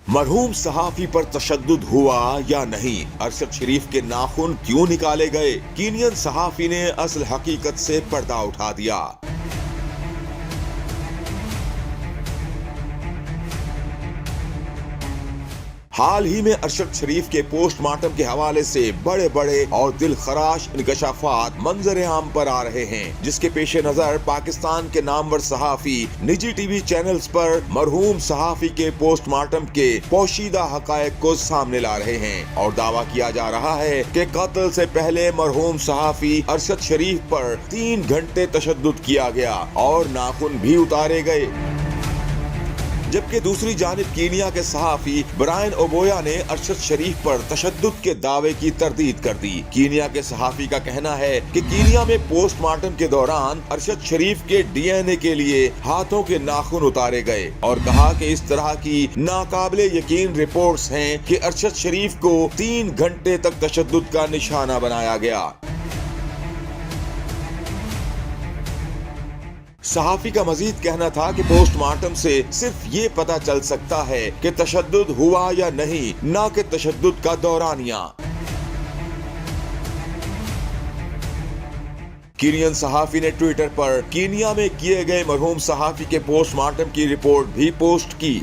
मरहूम सहाफी पर तशद्दुद हुआ या नहीं, अरशद शरीफ के नाखून क्यों निकाले गए? कीनियन सहाफी ने असल हकीकत से पर्दा उठा दिया। हाल ही में अरशद शरीफ के पोस्टमार्टम के हवाले से बड़े बड़े और दिल खराश इंकशाफात मंजर आम पर आ रहे हैं, जिसके पेश नजर पाकिस्तान के नामवर सहाफी निजी टीवी चैनल्स पर मरहूम सहाफी के पोस्टमार्टम के पोशीदा हकायक को सामने ला रहे हैं और दावा किया जा रहा है कि कत्ल से पहले मरहूम सहाफी अरशद शरीफ पर 3 घंटे तशद्दुद किया गया और नाखून भी उतारे गए। जबकि दूसरी जानिब कीनिया के सहाफी ब्रायन ओबोया ने अरशद शरीफ पर तशद्दुद के दावे की तरदीद कर दी। कीनिया के सहाफी का कहना है कि कीनिया में पोस्टमार्टम के दौरान अरशद शरीफ के डीएनए के लिए हाथों के नाखून उतारे गए और कहा कि इस तरह की नाकाबिले यकीन रिपोर्ट्स हैं कि अरशद शरीफ को 3 घंटे तक तशद्दुद का निशाना बनाया गया। सहाफी का मजीद कहना था कि पोस्टमार्टम से सिर्फ ये पता चल सकता है कि तशद्दुद हुआ या नहीं, न कि तशद्दुद का दौरानिया। कीनियन सहाफी ने ट्विटर पर कीनिया में किए गए मरहूम सहाफी के पोस्टमार्टम की रिपोर्ट भी पोस्ट की।